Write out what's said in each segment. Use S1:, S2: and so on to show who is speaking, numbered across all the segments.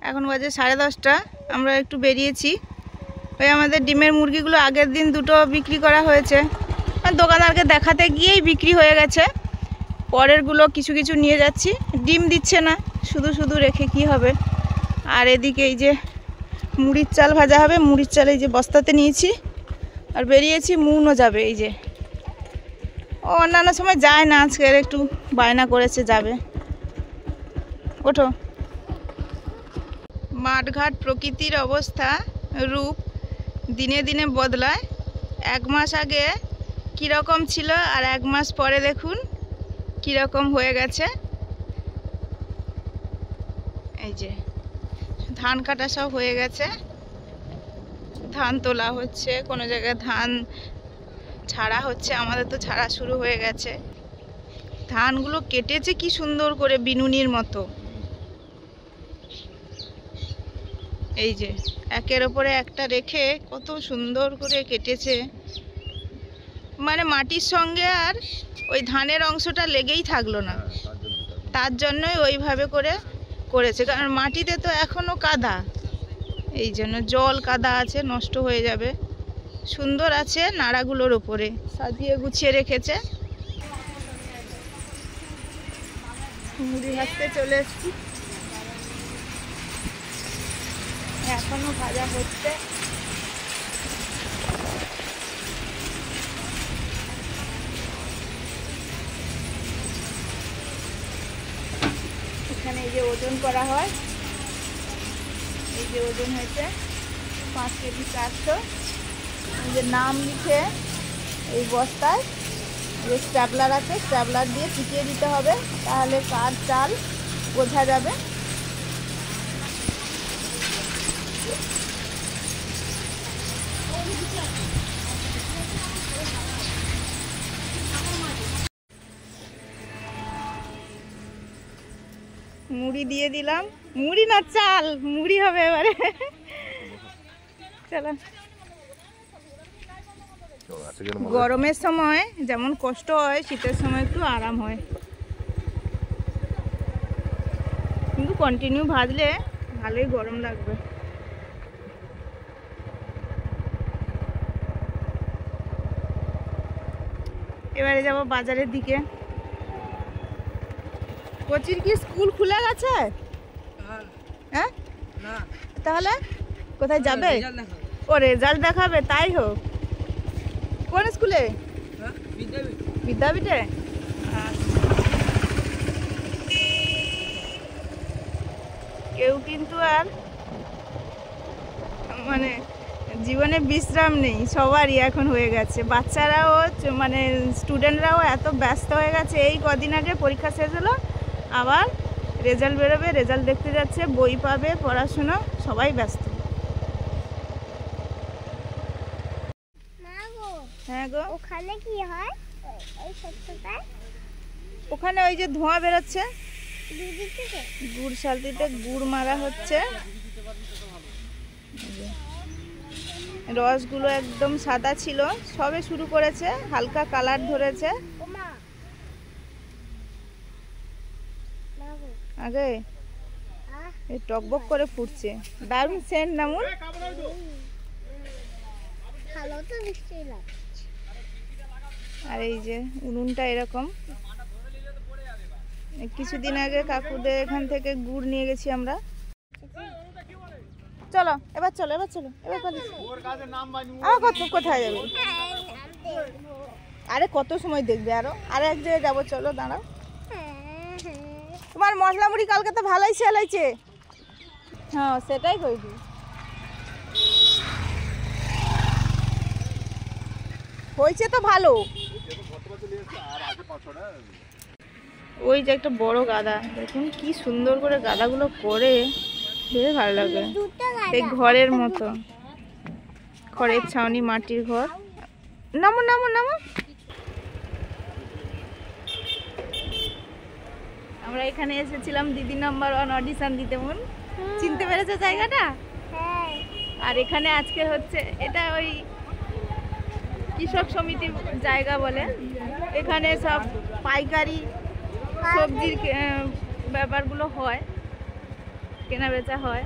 S1: এখন বাজে 10:30। আমরা একটু বেরিয়েছি। ওই আমাদের ডিমের মুরগিগুলো আগের দিন দুটো বিক্রি করা হয়েছে, দোকানদারকে দেখাতে গিয়েই বিক্রি হয়ে গেছে। পরেরগুলো কিছু কিছু নিয়ে যাচ্ছি। ডিম দিচ্ছে না, শুধু শুধু রেখে কি হবে। আর এদিকে এই যে মুড়ির চাল ভাজা হবে, মুড়ির চাল এই যে বস্তাতে নিয়েছি। আর বেরিয়েছি, মুনও যাবে। এই যে ও অন্যান্য সময় যায় না, আজকে একটু বায়না করেছে যাবে। ওঠো। মাঠঘাট প্রকৃতির অবস্থা রূপ দিনে দিনে বদলায়। 1 মাস আগে কীরকম ছিল আর 1 মাস পরে দেখুন কীরকম হয়ে গেছে। এই যে ধান কাটা সব হয়ে গেছে, ধান তোলা হচ্ছে, কোনো জায়গায় ধান ছাড়া হচ্ছে, আমাদের তো ছাড়া শুরু হয়ে গেছে। ধানগুলো কেটেছে কি সুন্দর করে বিনুনির মতো। এই যে একের ওপরে একটা রেখে কত সুন্দর করে কেটেছে, মানে মাটির সঙ্গে আর ওই ধানের অংশটা লেগেই থাকলো না। তার জন্যই ওইভাবে করে করেছে, কারণ মাটিতে তো এখনো কাদা, এই জন্য জল কাদা আছে, নষ্ট হয়ে যাবে। সুন্দর আছে নাড়াগুলোর ওপরে সাজিয়ে গুছিয়ে রেখেছে। মুড়ি ভাজতে চলে এসছি, এখনো ভাজা হচ্ছে। এখানে এই যে ওজন করা হয়, এই যে ওজন হয়েছে 5 কেজি 400। এই যে নাম লিখে এই বস্তায় যে স্ট্যাপলার আছে, স্ট্যাপলার দিয়ে টিকিয়ে দিতে হবে, তাহলে কার চাল বোঝা যাবে। মুড়ি দিয়ে দিলাম, মুড়ি না চাল, মুড়ি হবে এবারে। চলো। গরমের সময় যেমন কষ্ট হয়, শীতের সময় একটু আরাম হয়, কিন্তু কন্টিনিউ ভাজলে ভালোই গরম লাগবে। এবারে যাব বাজারের দিকে। কোচির কি স্কুল খুলে গেছে? হ্যাঁ, তাহলে কোথায় যাবে? ও রেজাল্ট দেখাবে, তাই হোক। কোন স্কুলে? বিদ্যাপীঠে। কেউ কিন্তু আর মানে জীবনে বিশ্রাম নেই, সবারই এখন হয়ে গেছে। বাচ্চারাও মানে স্টুডেন্টরাও এত ব্যস্ত হয়ে গেছে। এই কদিন আগে পরীক্ষা শেষ হলো, আবার রেজাল্ট বেরোবে, রেজাল্ট দেখতে যাচ্ছে, বই পাবে, পড়াশুনো, সবাই ব্যস্ত। হ্যাঁ গো,
S2: ওখানে কি হয়? এই সত্যটায়
S1: ওখানে ওই যে ধোঁয়া বেরোচ্ছে, গুড় শালটিতে গুড় মারা হচ্ছে। রসগুলো একদম সাদা ছিল, সবে শুরু করেছে, হালকা কালার ধরেছে। আগে এই টকবক করে ফুটছে, দারুণ সেন্ট নামুন। আর এই যে উনুনটা এরকম। কিছুদিন আগে কাকুদের এখান থেকে গুড় নিয়ে গেছি আমরা। চলো এবার, চলো এবার, চলো এবার। কোথায় যাবে? আরে কত সময় দেখবে, আরো এক জায়গায় যাবো, চলো দাঁড়াও। তোমার মশলা মুড়ি কালকে তো ভালোই সেল হয়েছে। হ্যাঁ সেটাই কইছি, হয়েছে তো ভালো। ওই যে একটা বড় গাদা, দেখুন কি সুন্দর করে গাদাগুলো করে, বেশ ভালো লাগে। এই ঘরের মতো, খড়ের ছাউনি, মাটির ঘর। নামো নামো নামো। আমরা এখানে এসেছিলাম দিদি নাম্বার 1 অডিশন দিতে। মন চিনতে পেরেছে জায়গাটা? আর এখানে আজকে হচ্ছে, এটা ওই কৃষক সমিতি জায়গা বলে। এখানে সব পাইকারি সবজির ব্যাপারগুলো হয়। কেনা বেচা হয়।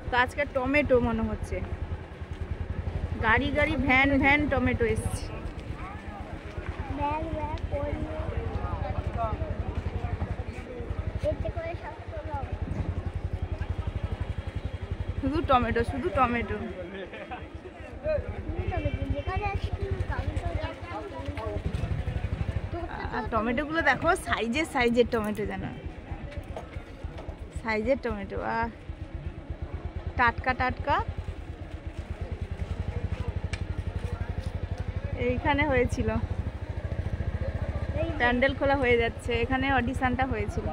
S1: তো আজকে টমেটো মনে হচ্ছে, গাড়ি গাড়ি ভ্যান ভ্যান টমেটো এসছে। শুধু টমেটো, শুধু টমেটো। আর টমেটো গুলো দেখো, সাইজের সাইজের টমেটো, জানো সাইজের টমেটো। আহ, টাটকা টাটকা। এইখানে হয়েছিল, প্যান্ডেল খোলা হয়ে যাচ্ছে, এখানে অডিশনটা হয়েছিল।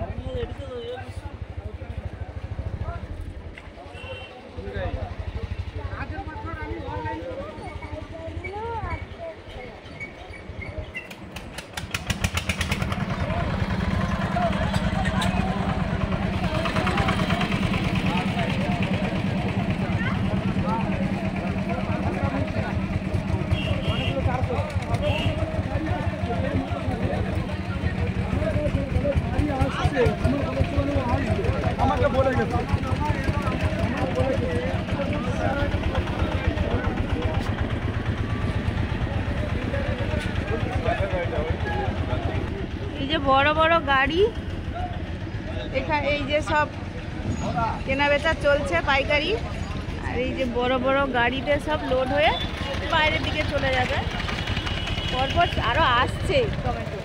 S3: আমাকে বলে গেছে।
S1: এই যে বড় বড় গাড়ি, এখানে এই যে সব কেনা বেচা চলছে পাইকারি। আর এই যে বড় বড় গাড়িতে সব লোড হয়ে বাইরের দিকে চলে যাবে। পরপর আরো আসছে টমেটো।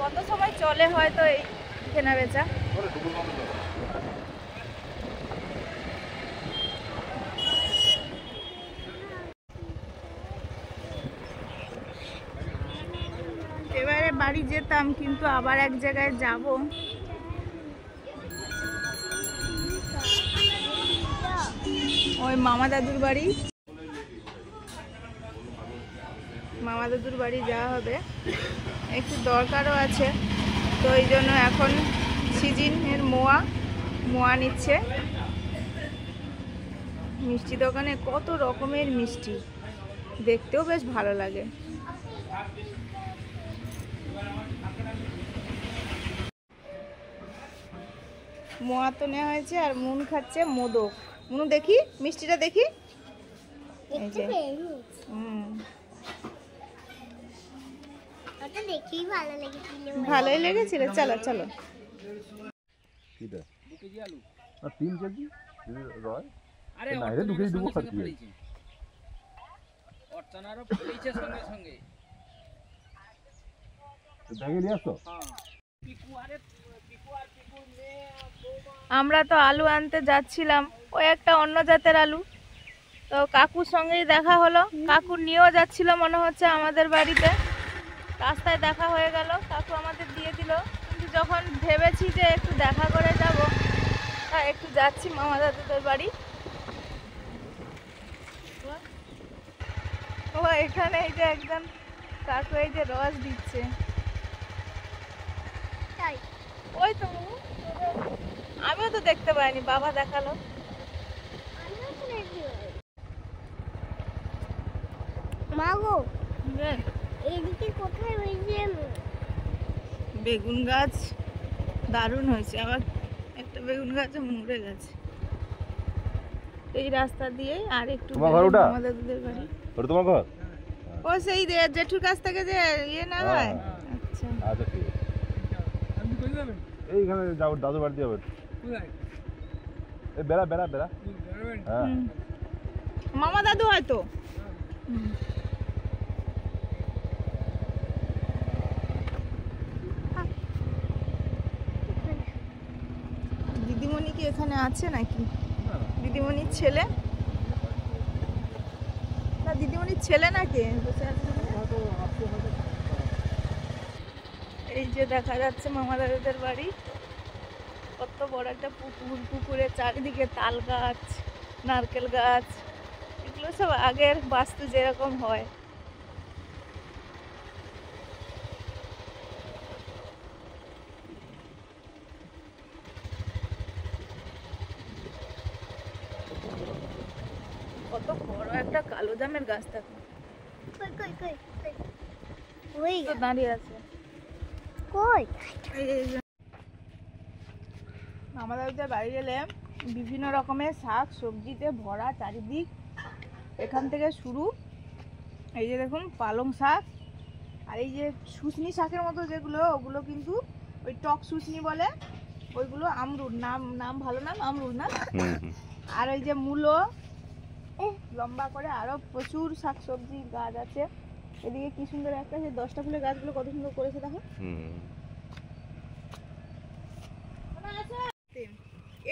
S1: কত সময় চলে হয়তো এই কেনা বেচা। এবারে বাড়ি যেতাম, কিন্তু আবার এক জায়গায় যাব। ওই মামা দাদুর বাড়ি, মামা দাদুর বাড়ি যাওয়া হবে, একটু দরকারও আছে। তো এই জন্য এখন সিজনের মোয়া নিচ্ছে। মিষ্টি দোকানে কত রকমের মিষ্টি, দেখতেও বেশ ভালো লাগে। মোয়া তো নেওয়া হয়েছে, আর মুন খাচ্ছে মোদক। মুনু দেখি মিষ্টিটা দেখি। এই যে ভালোই লেগেছিল। চলো চলো।
S3: 3 কেজি রয়। আরে না, 2 কেজি দেবো খাচ্ছি। অর্চনারও পড়েছে সঙ্গে সঙ্গে। ব্যাগে নিয়ে আসো।
S1: আমরা তো আলু আনতে যাচ্ছিলাম, ওই একটা অন্য জাতের আলু। তো কাকুর সঙ্গেই দেখা হলো, কাকু নিয়েও যাচ্ছিল মনে হচ্ছে আমাদের বাড়িতে। রাস্তায় দেখা হয়ে গেল, কাকু আমাদের দিয়ে দিল। কিন্তু যখন ভেবেছি যে একটু দেখা করে যাব, হ্যাঁ একটু যাচ্ছি মামা দাদুদের বাড়ি। ও এখানে এই যে একজন কাকু এই যে রস দিচ্ছে। ওই তো আমিও তো দেখতে পাইনি, বাবা দেখালো।
S2: মাগো, এইদিকে কোথায় হয়েছে?
S1: বেগুন গাছ দারুণ হয়েছে, আবার একটা বেগুন গাছে মরে গেছে। এই রাস্তা দিয়ে আর একটু আমাদের দুধের বাড়ি।
S3: ওটা তোমার ঘর?
S1: ও সেই জেঠুর কাছ থেকে যে ইয়ে না হয়। আচ্ছা
S3: আচ্ছা ঠিক আছে। আপনি কই যাবেন? এইখানে যাব, দাদু বাড়ি যাবেন। কোথায়? এই বেড়া বেড়া বেড়া। হ্যাঁ
S1: মামা দাদু হয়তো। দিদিমণি কি এখানে আছে নাকি? দিদিমণির ছেলে না, দিদিমণির ছেলে নাকি বসে আছে? এই যে দেখা যাচ্ছে মামা দাদুদের বাড়ি। কত বড় একটা পুকুর, পুকুরের চারিদিকে তাল গাছ, নারকেল গাছ, এগুলো সব আগের বাস্তু যেরকম হয়। কত বড় একটা কালো জামের গাছ থাকে, দাঁড়িয়ে আছে। আমাদের বাড়ি এলে বিভিন্ন রকমের শাক সবজিতে ভরা চারিদিক। এখান থেকে শুরু, এই যে দেখুন পালং শাক, আর এই যে শুশনি শাকের মতো যেগুলো, ওগুলো কিন্তু ওই টক শুশনি বলে, ওইগুলো আমরুর নাম ভালো নাম আমরুর না। আর ওই যে মূলো লম্বা করে, আরো প্রচুর শাক সবজি গাছ আছে। এদিকে কি সুন্দর একটা, সেই 10টা ফুলের গাছগুলো কত সুন্দর করেছে দেখো।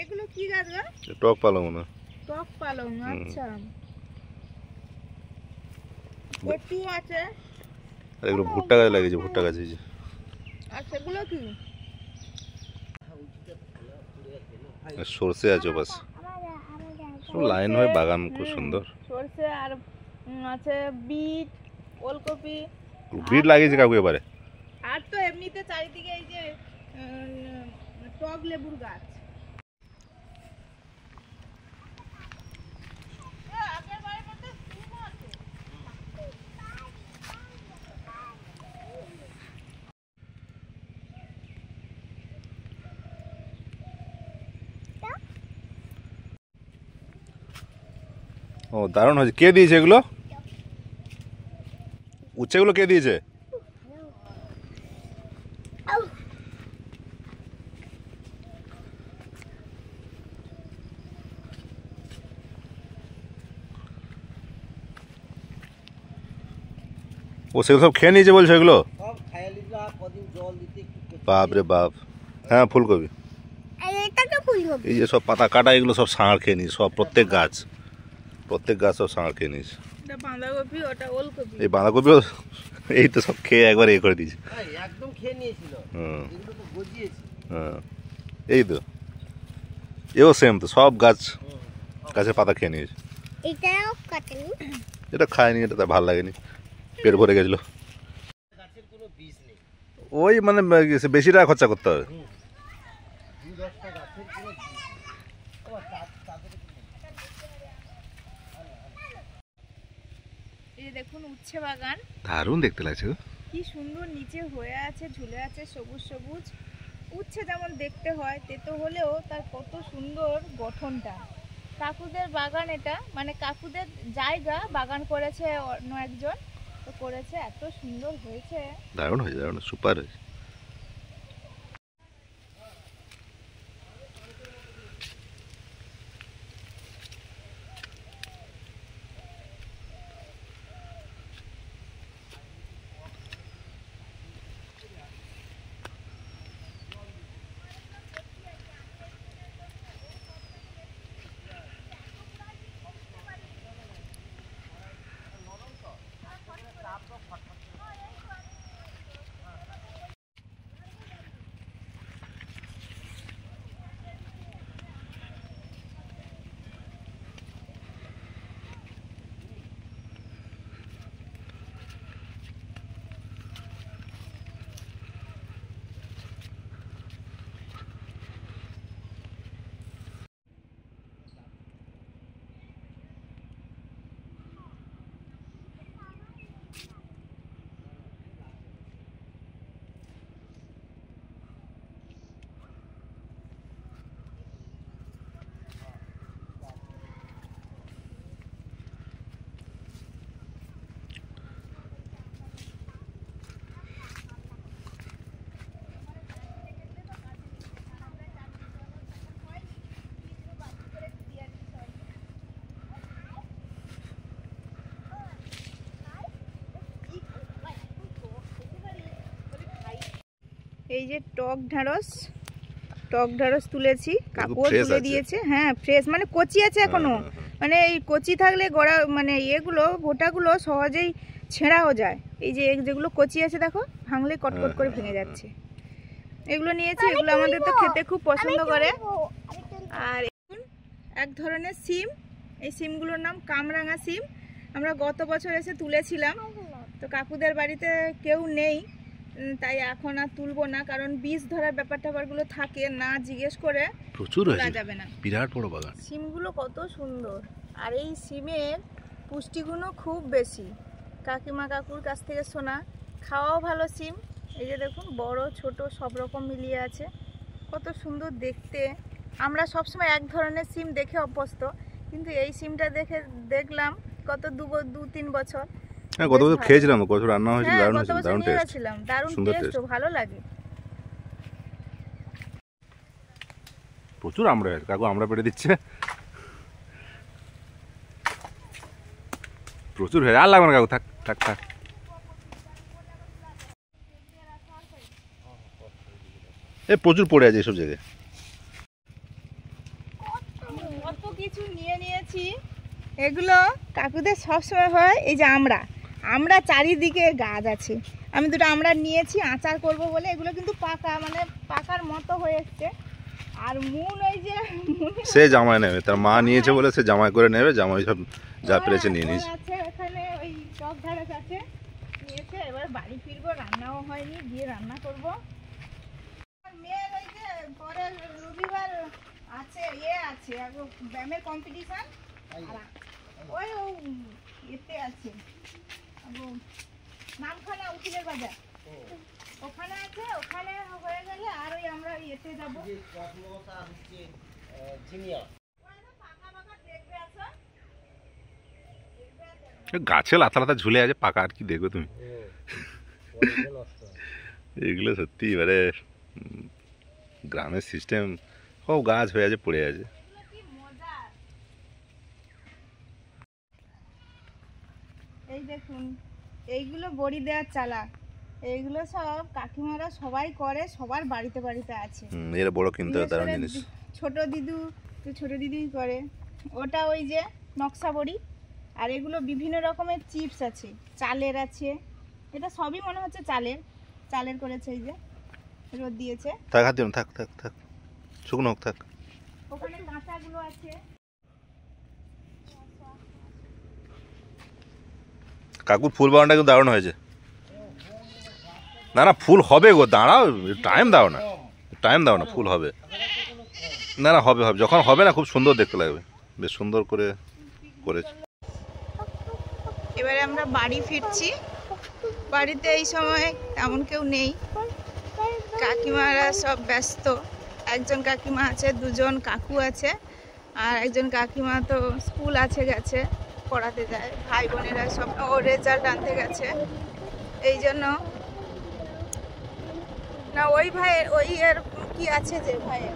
S1: এগুলো কি গাছ গা?
S3: টক পালং না,
S1: টক পালং। আচ্ছা, কচু আছে।
S3: আর এগুলো ভুট্টা গাছ লাগিয়েছে, ভুট্টা গাছ এই যে।
S1: আর সেগুলো কি?
S3: সরষে আছে বাস, লাইন হয়ে বাগান খুব সুন্দর।
S1: সরষে আর আছে বিট, ওলকপি।
S3: বিট লাগিয়েছে কাকু এবারে।
S1: আর তো এমনিতে চারিদিকে এই যে টক লেবুর গাছ।
S3: ও দারুণ হয়েছে। কে দিয়েছে এগুলো? উচ্ছেগুলো কে দিয়েছে? ও সেগুলো সব খেয়ে নিয়েছে বলছে এগুলো? বাপ রে বাপ। হ্যাঁ ফুলকপি, এই যে সব পাতা কাটা, এগুলো সব ষাঁড় খেয়ে নিয়েছে সব। প্রত্যেক গাছ সব ষাঁড় খেয়ে নিয়েছে।
S1: বাঁধাকপি, ওটা ওলকপি।
S3: এই বাঁধাকপিও এই তো সব খেয়ে একবার এ করে দিয়েছে।
S4: একদম খেয়ে নিয়েছিল, এগুলো তো গজিয়েছে।
S3: হ্যাঁ এই তো, এও সেম তো, সব গাছের পাতা খেয়ে নিয়েছে।
S2: এটাও কাটেনি,
S3: এটা খায়নি, এটা তার ভালো লাগেনি, পেট ভরে গেছিল।
S4: গাছের কোনো বীজ নেই,
S3: ওই মানে বেশি টাকা খরচা করতে হবে।
S4: 2-10টা গাছের কোনো বীজ নেই।
S1: এই দেখুন উচ্ছে বাগান,
S3: দারুণ দেখতে লাগছে গো।
S1: কি সুন্দর নিচে হয়ে আছে, ঝুলে আছে সবুজ সবুজ। উচ্ছে যেমন দেখতে হয় তেতো হলেও তার কত সুন্দর গঠনটা। কাকুদের বাগান এটা, মানে কাকুদের জায়গা, বাগান করেছে অন্য একজন, তো করেছে, এত সুন্দর হয়েছে।
S3: দারুণ হয়েছে, দারুণ সুপার হয়েছে।
S1: এই যে টক ঢেঁড়স তুলেছি, কাকুও তুলে দিয়েছে। হ্যাঁ ফ্রেশ, মানে কচি আছে এখনো। মানে এই কচি থাকলে গোড়া, মানে ইয়েগুলো গোটাগুলো সহজেই ছেঁড়াও যায়। এই যে যেগুলো কচি আছে দেখো, ভাঙলে কটকট করে ভেঙে যাচ্ছে। এগুলো নিয়েছি, এগুলো আমাদের তো খেতে খুব পছন্দ করে। আর এক ধরনের সিম, এই সিমগুলোর নাম কামরাঙা সিম। আমরা গত বছর এসে তুলেছিলাম, তো কাকুদের বাড়িতে কেউ নেই, তাই এখন আর তুলবো না, কারণ বীজ ধরার ব্যাপারগুলো থাকে না, জিজ্ঞেস করে
S3: প্রচুর
S1: তোলা যাবে না।
S3: বিরাট বড় বাগান।
S1: সিমগুলো কত সুন্দর, আর এই সিমের পুষ্টিগুণও খুব বেশি। কাকিমা কাকুর কাছ থেকে শোনা, খাওয়াও ভালো সিম। এই যে দেখুন বড় ছোট সব রকম মিলিয়ে আছে, কত সুন্দর দেখতে। আমরা সবসময় এক ধরনের সিম দেখে অভ্যস্ত, কিন্তু এই সিমটা দেখলাম গত 2-3 বছর।
S3: হ্যাঁ, গত বছর খেয়েছিলাম, গত বছর রান্না হয়েছিল,
S1: হ্যাঁ,
S3: দারুণ
S1: গত
S3: হয়েছিল,
S1: বছর
S3: দারুণ
S1: নিয়ে
S3: টেস্ট,
S1: গেছিলাম, দারুণ
S3: সুন্দর
S1: টেস্ট,
S3: টেস্ট।
S1: ভালো লাগে।
S3: প্রচুর আমরা হয়েছে, কাকু আমরা পেটে দিচ্ছে প্রচুর হয়ে, আর লাগবে না কাকু, থাক থাক থাক। এ প্রচুর পড়ে আছে এইসব জায়গায়।
S1: কত কিছু নিয়ে নিয়েছি, এগুলো কাকুদের সবসময় হয়। এই যে আমরা চারিদিকে গাছ আছে, আমি দুটো আমরা নিয়েছি আচার করব বলে। এগুলো কিন্তু পাকা, মানে পাকার মতো হয়ে এসছে। আর মূল ওই যে
S3: সে জামাই নেবে, তার মা নিয়েছে বলে সে জামাই করে নেবে, জামাই সব যা পেরেছে নিয়ে নিস।
S1: আছে ওখানে ওই টক ঢাড়স আছে, নিয়েছে। এবার বাড়ি ফিরবো, রান্নাও হয়নি, গিয়ে রান্না করব। মেয়ের ওই যে পরের রবিবার আছে, আছে ব্যায়ামের কম্পিটিশন, ওই এতে আছে নামখানা উকিলের বাজার, ওখানে আছে। ওখানে হয়ে গেলে আর ওই আমরা এতে যাবো।
S3: গাছে লাথা লাথা ঝুলে আছে, পাকা আর কি দেখবে তুমি। এগুলো সত্যি এবারে গ্রামের সিস্টেম, সব গাছ হয়ে আছে, পড়ে আছে।
S1: এই দেখুন, এইগুলো বড়ি দেওয়ার চালা, এইগুলো সব কাকিমারা সবাই করে, সবার বাড়িতে বাড়িতে আছে।
S3: এরা বড় কিনতে হয়, দারুণ জিনিস।
S1: ছোট দিদুই করে ওটা, ওই যে নকশা বড়ি। আর এগুলো বিভিন্ন রকমের চিপস আছে, চালের আছে, এটা সবই মনে হচ্ছে চালের করেছে। এই যে রোদ দিয়েছে,
S3: থাক হাত দিন, থাক থাক থাক, শুকনো হোক, থাক।
S1: ওখানে কাঁচাগুলো আছে।
S3: কাকুর ফুল বাগানটা কিন্তু দারুণ হয়েছে। না না, ফুল হবে গো, দাঁড়াও, টাইম দাও না, ফুল হবে। না না, হবে, যখন হবে না খুব সুন্দর দেখতে লাগবে, বেশ সুন্দর করে করেছে।
S1: এবারে আমরা বাড়ি ফিরছি। বাড়িতে এই সময় তেমন কেউ নেই, কাকিমারা সব ব্যস্ত। একজন কাকিমা আছে, দুজন কাকু আছে, আর একজন কাকিমা তো স্কুল আছে, গেছে পড়াতে যায়। ভাই বোনেরা সব ও রেজাল্ট আনতে গেছে, এই জন্য না। ওই ভাইয়ের ওই এর কি আছে, যে ভাইয়ের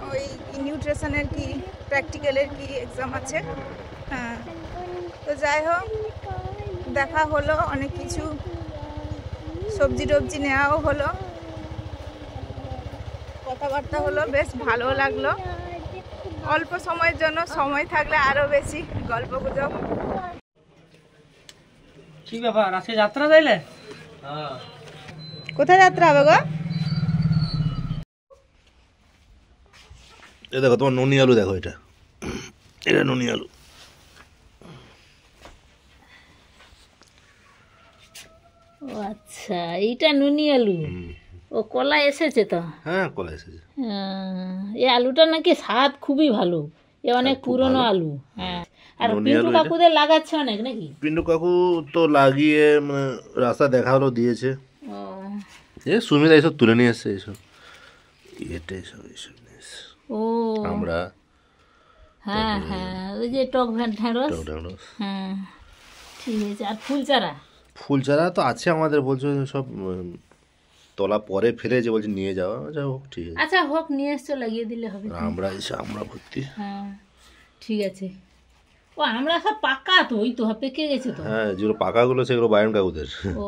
S1: ওই নিউট্রিশনের কি প্র্যাকটিক্যালের কি এক্সাম আছে। হ্যাঁ, তো যাই হোক, দেখা হলো, অনেক কিছু সবজি টবজি নেওয়াও হলো, কথাবার্তা হলো, বেশ ভালো লাগলো। অল্প সময়ের জন্য, সময় থাকলে আরো বেশি গল্প গুজব।
S4: কি ব্যাপার, আজকে যাত্রা যাইলে?
S1: কোথায় যাত্রা হবে গো?
S3: এ দেখো, তোমার নুনি আলু দেখো, এটা নুনি আলু।
S5: ও আচ্ছা, এইটা নুনি আলু। ও কলা এসেছে তো?
S3: হ্যাঁ, কলা এসেছে।
S5: এই আলুটা নাকি স্বাদ খুবই ভালো, এ অনেক পুরনো আলু। হ্যাঁ, আর পিন্টু কাকুদের লাগাচ্ছে অনেক নাকি?
S3: পিন্টু কাকু তো লাগিয়ে, মানে রাস্তা দেখা হলো, দিয়েছে। এ সুমিতা এইসব তুলে নিয়ে এসছে, এইসব এইসব নিয়ে এসছে।
S5: ও
S3: আমরা
S5: হ্যাঁ হ্যাঁ, ওই যে টক ঢেঁড়স। হ্যাঁ, ঠিক আছে। আর ফুল চারা
S3: তো আছে আমাদের, বলছো সব তলা পরে ফেলেছে, বলছে নিয়ে যাওয়া, আচ্ছা হোক, ঠিক আছে।
S5: আচ্ছা হোক, নিয়ে এসছো, লাগিয়ে দিলে হবে।
S3: আমরা ভর্তি।
S5: হ্যাঁ, ঠিক আছে। ও আমরা সব পাকা তো, ওই তো পেকে গেছে তো।
S3: হ্যাঁ, যেগুলো পাকাগুলো সেগুলো বায়ন কাকুদের।
S5: ও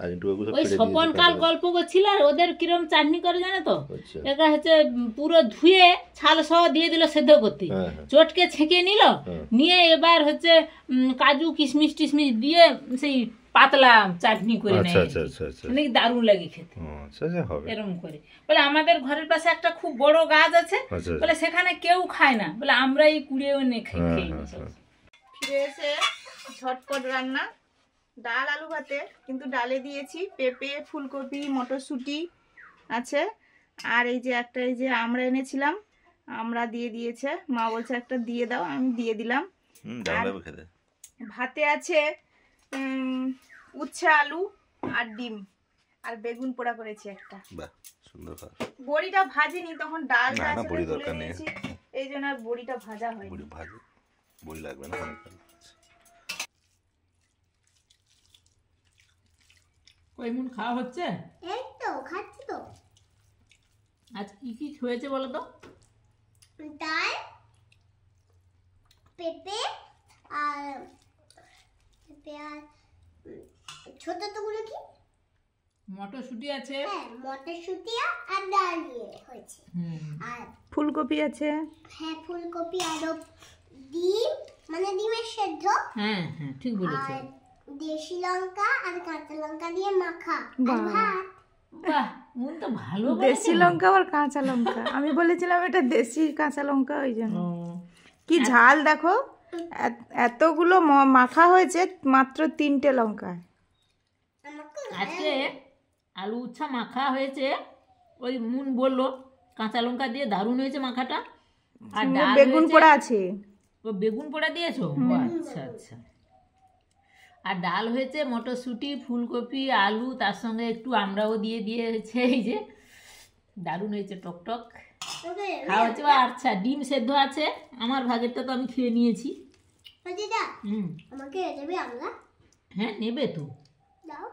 S3: আর একটু
S5: ওই স্বপন কাল গল্প করছিল, আর ওদের কিরম চাটনি করে জানো তো?
S3: আচ্ছা।
S5: এটা হচ্ছে পুরো ধুয়ে ছাল সহ দিয়ে দিল সেদ্ধ করতে, চটকে ছেঁকে নিল, নিয়ে এবার হচ্ছে কাজু কিশমিশ টিশমিশ দিয়ে সেই পাতলা চাটনি করে নেয়। অনেক দারুণ লাগে খেতে। এরকম করে বলে আমাদের ঘরের পাশে একটা খুব বড় গাছ আছে, বলে সেখানে কেউ খায় না, বলে আমরাই কুড়িয়ে এনে খেয়ে।
S1: ফিরে এসে ঝটপট রান্না, ডাল আলু ভাতে, কিন্তু ডালে দিয়েছি পেঁপে, ফুলকপি, মটরশুঁটি আছে। আর এই যে একটা, এই যে আমরা এনেছিলাম, আমরা দিয়ে দিয়েছে, মা বলছে একটা দিয়ে দাও, আমি দিয়ে দিলাম। ভাতে আছে উচ্ছে আলু আর ডিম, আর বেগুন পোড়া করেছি একটা।
S3: সুন্দর কালার।
S1: বড়িটা ভাজিনি, তখন ডাল
S3: না, না,
S1: আছে
S3: বড়ি
S1: তুলে
S3: দরকার নেই।
S1: নিয়েছি, এই জন্য আর বড়িটা ভাজা হয়নি।
S3: বড়ি ভাজি, বড়ি লাগবে না অনেক ভালো।
S5: কই মন খাওয়া হচ্ছে?
S2: এই তো খাচ্ছি তো।
S5: আজ কি কি হয়েছে বলো তো?
S2: ডাল, পেঁপে আর ছোট তোগুলো কি?
S5: মটরশুঁটি আছে।
S2: হ্যাঁ, মটরশুঁটি আর ডাল দিয়ে হয়েছে। আর
S1: ফুলকপি আছে।
S2: হ্যাঁ, ফুলকপি আর ডিম, মানে ডিমের সেদ্ধ।
S5: হ্যাঁ হ্যাঁ ঠিক বলেছো।
S2: আর দেশি লঙ্কা আর কাঁচা লঙ্কা দিয়ে মাখা আর
S1: বাহ।
S2: ভাত।
S5: বাহ মন তো ভালো
S1: দেশি লঙ্কা আর কাঁচা লঙ্কা, আমি বলেছিলাম এটা দেশি কাঁচা লঙ্কা, ওই জন্য। কি ঝাল দেখো, এতগুলো মাখা হয়েছে মাত্র 3টে লঙ্কায়।
S2: আমাকে
S5: আজকে আলু উচ্ছা মাখা হয়েছে, ওই মুন বললো কাঁচা লঙ্কা দিয়ে দারুণ হয়েছে মাখাটা। আর ডাল
S1: বেগুন
S5: হয়েছে-
S1: পোড়া আছে।
S5: ও বেগুন পোড়া দিয়েছো? ও আচ্ছা আচ্ছা। আর ডাল হয়েছে মটরশুঁটি, ফুলকপি, আলু, তার সঙ্গে একটু আমরাও দিয়ে দিয়েছে, এই যে দারুণ হয়েছে, টকটক খাওয়া হচ্ছে। আচ্ছা ডিম সেদ্ধ আছে, আমার ভাগেরটা তো আমি খেয়ে নিয়েছি।
S2: দিদা
S5: হুম
S2: আমাকে দেবে আমরা
S5: হ্যাঁ নেবে তো।
S2: দাও।